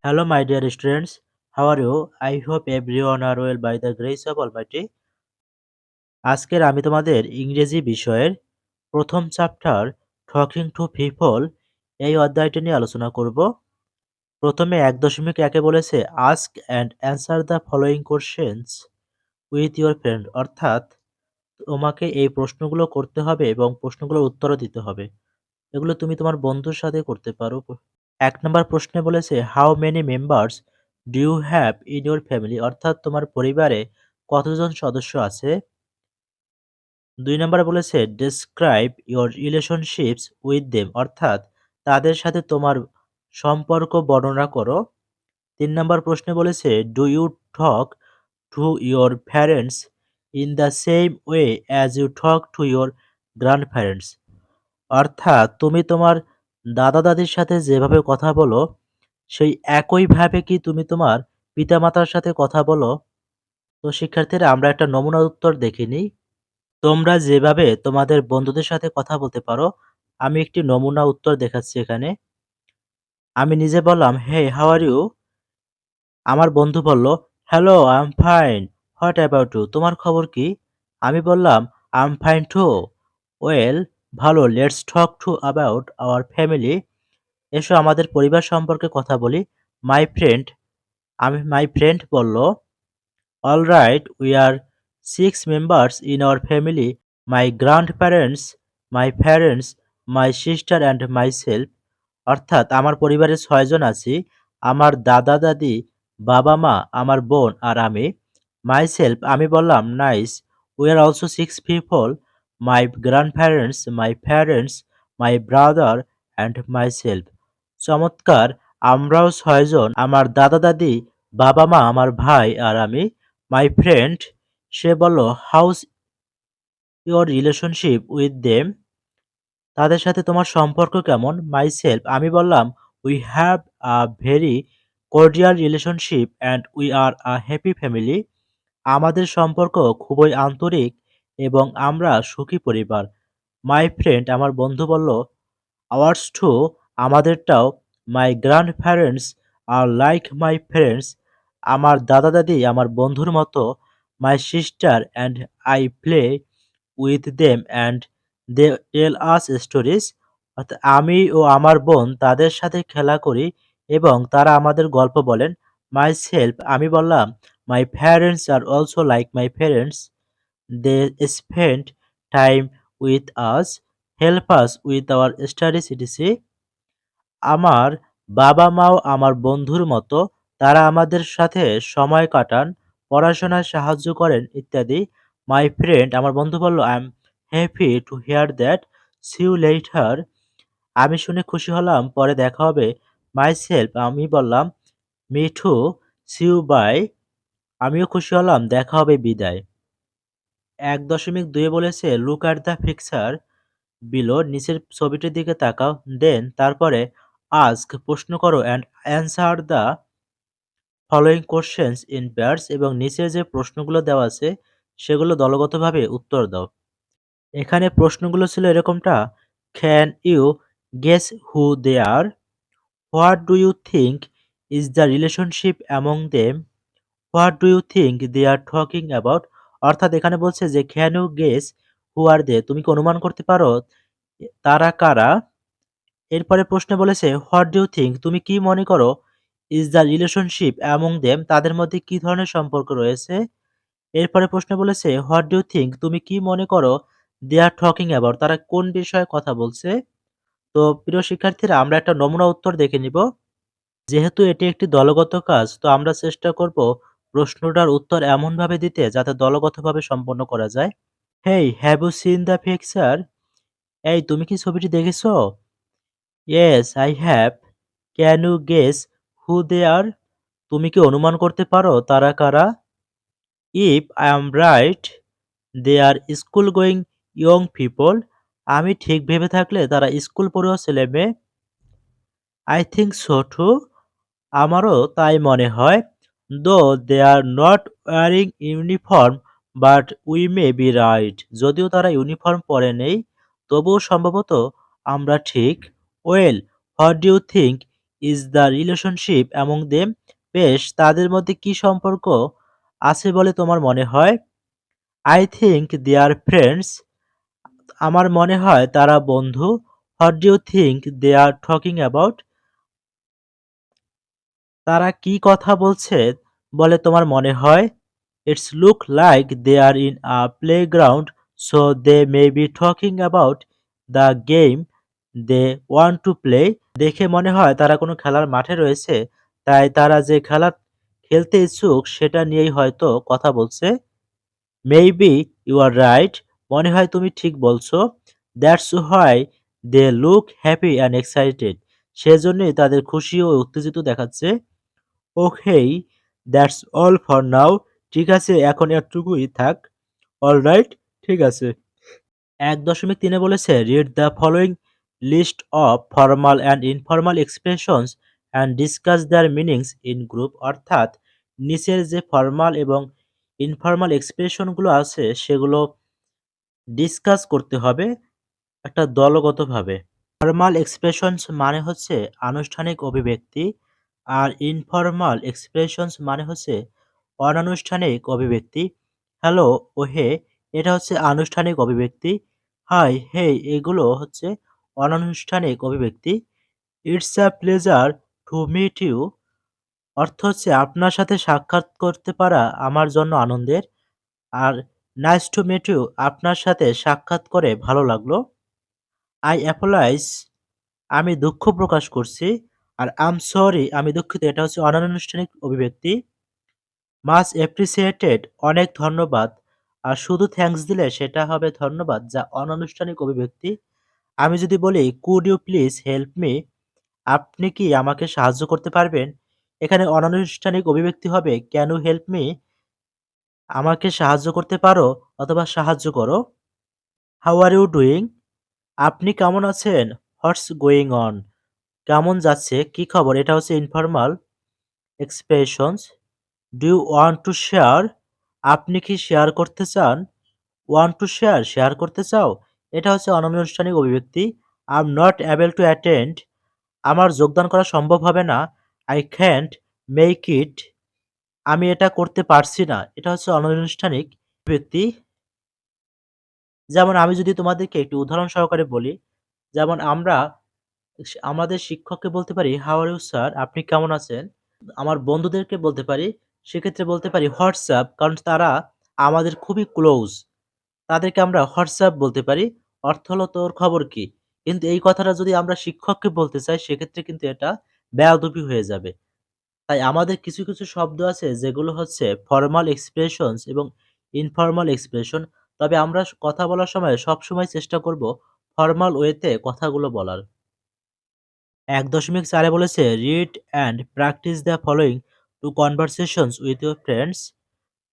Hello, my dear students. How are you? I hope everyone are well by the grace of Almighty. আজকের আমি তোমাদের ইংরেজি বিষয়ের প্রথম চ্যাপ্টার টকিং টু পিপল এই অধ্যায়টি নিয়ে আলোচনা করব। প্রথমে 1.1 বলেছে ask and answer the following questions with your friend, অর্থাৎ তোমাকে এই প্রশ্নগুলো করতে হবে এবং প্রশ্নগুলোর উত্তরও দিতে হবে। এগুলো তুমি তোমার বন্ধুর সাথে করতে পারো। 1 নম্বর প্রশ্নে বলেছে how many members do you have in your family, অর্থাৎ তোমার পরিবারে কতজন সদস্য আছে। 2 নম্বরে বলেছে describe your relationships with them, অর্থাৎ তাদের সাথে তোমার সম্পর্ক বর্ণনা করো। 3 নম্বর প্রশ্নে বলেছে do you talk to your parents in the same way as you talk to your grandparents, অর্থাৎ তুমি তোমার দাদা দাদির সাথে যেভাবে কথা বলো সেই একইভাবে কি তুমি তোমার পিতামাতার সাথে কথা বলো। তো শিক্ষার্থীরা আমরা একটা নমুনা উত্তর দেখে নিই। তোমরা যেভাবে তোমাদের বন্ধুদের সাথে কথা বলতে পারো, আমি একটি নমুনা উত্তর দেখাচ্ছি এখানে। আমি নিজে বললাম হে হাউ আর ইউ, আমার বন্ধু বলল hello I am fine, what about you, তোমার খবর কি। আমি বললাম I am fine too, well, ভালো, let's talk to about our family, এসো আমাদের পরিবার সম্পর্কে কথা বলি। মাই ফ্রেন্ড বলল alright, we are 6 members in our family, my grandparents, my parents, my sister and myself, অর্থাৎ আমার পরিবারে 6 জন আছি, আমার দাদা দাদি, বাবা মা, আমার বোন আর আমি। মাইসেলফ, আমি বললাম nice, we are also 6 people, my grandparents, my parents, my brother and myself, চমৎকার, আমরাও 6 জন, আমার দাদা দাদি, বাবা মা, আমার ভাই আর আমি। মাই ফ্রেন্ড, সে বলল house your relationship with them, তাদের সাথে তোমার সম্পর্ক কেমন। মাইসেলফ, আমি বললাম we have a very cordial relationship and we are a happy family, আমাদের সম্পর্ক খুবই আন্তরিক এবং আমরা সুখী পরিবার। মাই ফ্রেন্ড, আমার বন্ধু বলল আওয়ার্স টু, আমাদেরটাও। My grandparents are like my friends, আমার দাদা দাদি আমার বন্ধুর মতো। My sister and I play with them and they tell us stories, অর্থাৎ আমি ও আমার বোন তাদের সাথে খেলা করি এবং তারা আমাদের গল্প বলেন। মাই সেলফ, আমি বললাম মাই প্যারেন্টস আর also like my parents, they spend time with us, help us with our studies etc, আমার বাবা-মাও আমার বন্ধুর মতো, তারা আমাদের সাথে সময় কাটান, পড়াশোনায় সাহায্য করেন ইত্যাদি। মাই ফ্রেন্ড, আমার বন্ধু বলল I am happy to hear that, see you later, আমি শুনে খুশি হলাম, পরে দেখা হবে। মাইসেলফ, আমি বললাম me too, see you bye, আমিও খুশি হলাম, দেখা হবে, বিদায়। 1.2 বলেছে look at the picture below, নিচের ছবিটির দিকে তাকাও, দেন তারপরে আস্ক, প্রশ্ন করো, and answer the following questions in pairs, এবং নিচের যে প্রশ্নগুলো দেওয়া আছে সেগুলো দলগতভাবে উত্তর দাও। এখানে প্রশ্নগুলো ছিল এরকমটা, can you guess who they are, what do you think is the relationship among them, what do you think they are talking about, অর্থাৎ এখানে বলছে যে can you guess who are they, তুমি কি অনুমান করতে পারো তারা কারা। এরপরে প্রশ্নে বলেছে হোয়াট ডু ইউ থিঙ্ক, তুমি কি মনে করো, is the relationship among them, তাদের মধ্যে কি ধরনের সম্পর্ক রয়েছে। এরপরে প্রশ্ন বলেছে হোয়াট ডু ইউ থিঙ্ক, তুমি কি মনে করো, দে আর টকিং অ্যাবাউট, তারা কোন বিষয়ে কথা বলছে। তো প্রিয় শিক্ষার্থীরা আমরা একটা নমুনা উত্তর দেখে নিব। যেহেতু এটি একটি দলগত কাজ, তো আমরা চেষ্টা করব প্রশ্নটার উত্তর এমনভাবে দিতে যাতে দলগতভাবে সম্পন্ন করা যায়। Hey, have you seen the picture, এই তুমি কি ছবিটি দেখেছো। Yes I have, can you guess who they are, তুমি কি অনুমান করতে পারো তারা কারা। If I am right, they are school going young people, আমি ঠিক ভেবে থাকলে তারা স্কুল পড়ুয়া ছেলে মেয়ে। আই থিঙ্ক সো টু, আমারও তাই মনে হয়। Though they are not wearing uniform but we may be right, যদিও তারা ইউনিফর্ম পরে নেই তবুও সম্ভবত আমরা ঠিক। Well, what do you think is the relationship among them? বেশ, তাদের মধ্যে কি সম্পর্ক আছে বলে তোমার মনে হয়? I think they are friends. আমার মনে হয় তারা বন্ধু। What do you think they are talking about? তারা কি কথা বলছে বলে তোমার মনে হয়? It's look like they are in a playground, so they may be talking about the game they want to play. দেখে মনে হয় তারা কোনো খেলার মাঠে রয়েছে, তাই তারা যে খেলা খেলতে ইচ্ছুক সেটা নিয়েই হয়তো কথা বলছে। Maybe you are right. মনে হয় তুমি ঠিক বলছো। That's why they look happy and excited. সেজন্যই তাদের খুশি ও উত্তেজিত দেখাচ্ছে। ওকেই, দ্যাটস অল ফর নাও। ঠিক আছে, এখন এতটুকুই থাক। অলরাইট, ঠিক আছে। ১.৩ বলেছে, read the following list of formal and informal expressions and discuss their meanings in group. অর্থাৎ নিচের যে ফর্মাল এবং ইনফর্মাল এক্সপ্রেশনগুলো আছে সেগুলো ডিসকাস করতে হবে একটা দলগতভাবে। ফর্মাল এক্সপ্রেশনস মানে হচ্ছে আনুষ্ঠানিক অভিব্যক্তি, আর ইনফর্মাল এক্সপ্রেশনস মানে হচ্ছে অনানুষ্ঠানিক অভিব্যক্তি। হ্যালো ও হে, এটা হচ্ছে আনুষ্ঠানিক অভিব্যক্তি। হাই, হে, এগুলো হচ্ছে অনানুষ্ঠানিক অভিব্যক্তি। It's a pleasure to meet you অর্থ হচ্ছে আপনার সাথে সাক্ষাৎ করতে পারা আমার জন্য আনন্দের। আর নাইস টু মিট ইউ, আপনার সাথে সাক্ষাৎ করে ভালো লাগলো। আই অ্যাপোলাইজ, আমি দুঃখ প্রকাশ করছি। আর আম সরি, আমি দুঃখিত, এটা হচ্ছে অনানুষ্ঠানিক অভিব্যক্তি। মাচ অ্যাপ্রিসিয়েটেড, অনেক ধন্যবাদ। আর শুধু থ্যাঙ্কস দিলে সেটা হবে ধন্যবাদ, যা অনানুষ্ঠানিক অভিব্যক্তি। আমি যদি বলি could you please help me, আপনি কি আমাকে সাহায্য করতে পারবেন, এখানে অনানুষ্ঠানিক অভিব্যক্তি হবে ক্যান ইউ হেল্প মি, আমাকে সাহায্য করতে পারো অথবা সাহায্য করো। হাউ আর ইউ ডুইং, আপনি কেমন আছেন। হোয়াটস গোয়িং অন, কেমন যাচ্ছে, কি খবর, এটা হচ্ছে informal expressions. Do you want to share, আপনি কি শেয়ার করতে চান। ওয়ান্ট টু শেয়ার, শেয়ার করতে চাও, এটা হচ্ছে অনানুষ্ঠানিক অভিব্যক্তি। I am not able to attend, আমার যোগদান করা সম্ভব হবে না। আই ক্যান্ট মেক ইট, আমি এটা করতে পারছি না, এটা হচ্ছে অনানুষ্ঠানিক ব্যক্তি। যেমন আমি যদি তোমাদেরকে একটি উদাহরণ সহকারে বলি, যেমন আমরা আমাদের শিক্ষককে বলতে পারি হাউ আর ইউ স্যার, আপনি কেমন আছেন। আমার বন্ধুদেরকে বলতে পারি, সেক্ষেত্রে বলতে পারি হোয়াটসঅ্যাপ, কারণ তারা আমাদের খুবই ক্লোজ, তাদেরকে আমরা হোয়াটসঅ্যাপ বলতে পারি। অর্থ হলো তোর খবর কি। কিন্তু এই কথাটা যদি আমরা শিক্ষককে বলতে চাই সেক্ষেত্রে কিন্তু এটা বেয়াদবি হয়ে যাবে। তাই আমাদের কিছু কিছু শব্দ আছে যেগুলো হচ্ছে ফর্মাল এক্সপ্রেশনস এবং ইনফর্মাল এক্সপ্রেশন। তবে আমরা কথা বলার সময় সবসময় চেষ্টা করব ফর্মাল ওয়েতে কথাগুলো বলার। ১.৪ বলেছে, read and practice the following two conversations with your friends.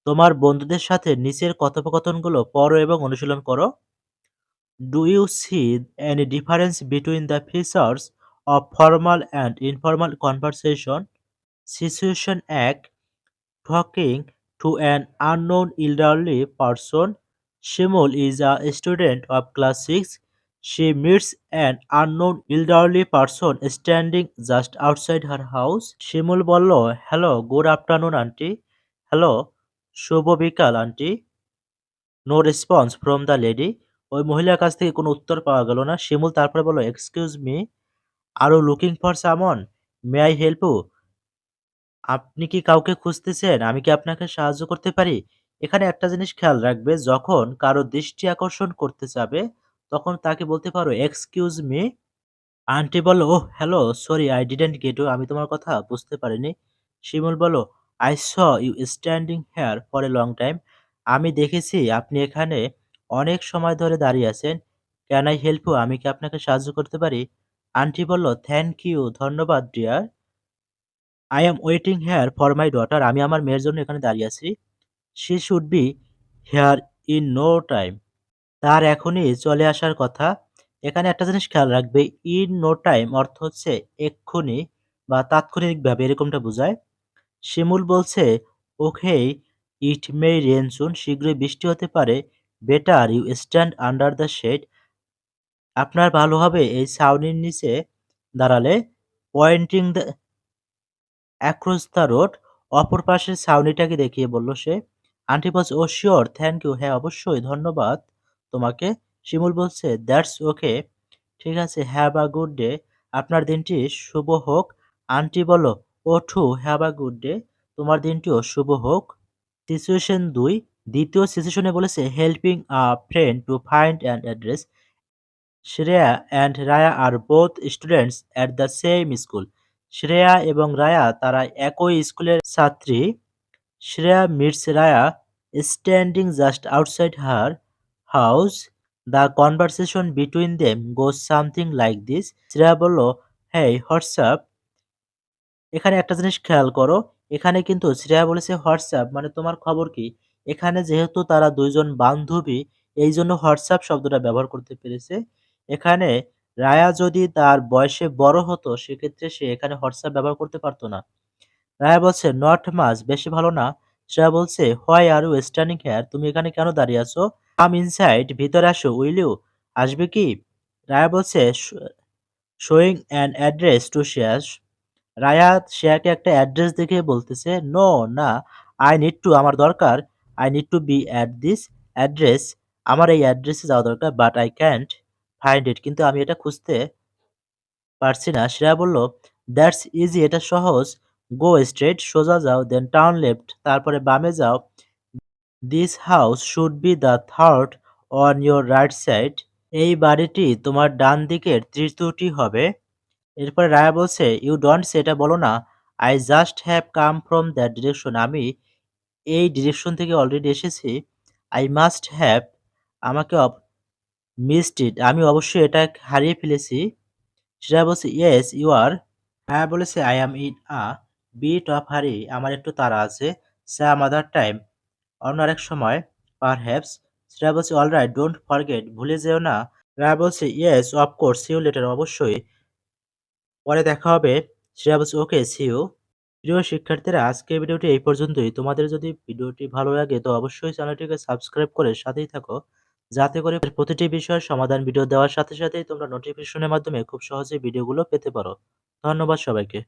তোমার বন্ধুদের সাথে নিচের কথোপকথনগুলো পড়ো এবং অনুশীলন করো। Do you see any difference between the features of formal and informal conversation? Situation ১, talking to an unknown elderly person. Shimul is a student of class 6. She meets an unknown elderly person standing just outside her house. Shimul বলল, hello, good afternoon aunty. Hello, শুভ বিকাল aunty. No response from the lady, ওই মহিলার কাছ থেকে কোনো উত্তর পাওয়া গেল না। শিমুল তারপরে বলল, excuse me, are you looking for someone, may I help you, আপনি কি কাউকে খুঁজতেছেন? আমি কি আপনাকে সাহায্য করতে পারি? এখানে একটা জিনিস খেয়াল রাখবে, যখন কারো দৃষ্টি আকর্ষণ করতে চাবে, তখন তাকে বলতে পারো, এক্সকিউজ মি। আন্টি বলল, oh hello, sorry I didn't get you, আমি তোমার কথা বুঝতে পারিনি। শিমুল বলল, I saw you standing here for a long time, আমি দেখেছি আপনি এখানে অনেক সময় ধরে দাঁড়িয়ে আছেন। ক্যান আই হেল্প ইউ, আমি কি আপনাকে সাহায্য করতে পারি? আন্টি বলল, থ্যাংক ইউ, ধন্যবাদ dear. I am waiting here for my daughter, আমি আমার মেয়ের জন্য এখানে দাঁড়িয়ে আছি। She should be here in no time, তার এখনই চলে আসার কথা। এখানে একটা জিনিস খেয়াল রাখবে, ইন নো টাইম অর্থ হচ্ছে এক্ষুনি বা তাৎক্ষণিকভাবে, এরকমটা বোঝায়। শিমুল বলছে, ওকে, ইট মে রেন সুন, শীঘ্রই বৃষ্টি হতে পারে। Better you stand under the shade, আপনার ভালো হবে এই ছাউনির নিচে দাঁড়ালে। Pointing the across the road. অপর পাশের ছাউনিটাকে দেখিয়ে বলল সে। আন্টি বলছে, ও শিওর, থ্যাংক ইউ, হ্যাঁ অবশ্যই, ধন্যবাদ তোমাকে। শিমুল বলছে, দ্যাটস ওকে, ঠিক আছে, হ্যাভ আ গুড ডে, আপনার দিনটি শুভ হোক। আন্টি বলল, you too, have a good day, তোমার দিনটিও শুভ হোক। সিচুয়েশন ২, দ্বিতীয় সিচুয়েশনে বলেছে helping a friend to find an address. Shreya and Raya are both students at the same school. Shreya এবং রায়া তারা একই স্কুলের ছাত্রী। Shreya meets Raya standing just outside her house. The conversation between them goes something like this. Shreya বলল, হেই হোয়াটসঅ্যাপ। এখানে একটা জিনিস খেয়াল করো, এখানে কিন্তু শ্রেয়া বলেছে হোয়াটসঅ্যাপ মানে তোমার খবর কি। এখানে যেহেতু তারা দুইজন বান্ধবী, এই জন্য হোয়াটসঅ্যাপ শব্দটা ব্যবহার করতে পেরেছে। এখানে রায়া যদি তার বয়সে বড় হতো সেক্ষেত্রে সে এখানে হোয়াটসঅ্যাপ ব্যবহার করতে পারতো না। রায়া বলছে, নট মাচ, বেশি ভালো না। শ্রেয়া বলছে, why are you standing here, তুমি এখানে কেন দাঁড়িয়ে আছো? কাম ইনসাইড, ভিতরে আসো, উইল ইউ, আসবে কি? রায়া বলছে, showing an address to Shreya. Raya শ্রেয়াকে একটা অ্যাড্রেস দেখে বলতেছে, নো, না, আই নিড টু, আমার দরকার, I need to be at this address, আমার এই অ্যাড্রেসে যাওয়া দরকার, but I can't find it, কিন্তু আমি এটা খুঁজতে পারছি না। শ্রেয়া বলল, দ্যাটস ইজি, এটা সহজ, গো স্ট্রেট, সোজা যাও, দেন টার্ন লেফট, তারপরে বামে যাও, this house should be the third on your right side, এই বাড়িটি তোমার ডান দিকের তৃতীয়টি হবে। এরপরে রায়া বলছে, ইউ ডোন্ট সে, এটা বলো না, I just have come from that direction, আমি এই ডিরেকশন থেকে অলরেডি এসেছি। আই মাস্ট হ্যাভ, আমাকে মিসড ইট, আমি অবশ্যই এটা হারিয়ে ফেলেছি। শ্রেয়া বলছে, ইয়েস ইউ আর। রায়া বলেছে, I am in a bit of hurry, আমার একটু তাড়া আছে। সাম আদার টাইম, অন্য আরেক সময়, পারহ্যাপস। শ্রেয়া বলছে, অলরাইট, ডোন্ট ফরগেট, ভুলে যেও না। রায়া বলছে, yes of course, see you later, অবশ্যই পরে দেখা হবে। শ্রেয়া বলছে, ওকে, সি ইউ। প্রিয় শিক্ষার্থীরা, আজকের ভিডিওটি এই পর্যন্তই। তোমাদের যদি ভিডিওটি ভালো লাগে তো অবশ্যই চ্যানেলটিকে সাবস্ক্রাইব করে সাথেই থাকো, যাতে করে প্রতিটি বিষয়ের সমাধান ভিডিও দেওয়ার সাথে সাথেই তোমরা নোটিফিকেশনের মাধ্যমে খুব সহজেই ভিডিওগুলো পেতে পারো। ধন্যবাদ সবাইকে।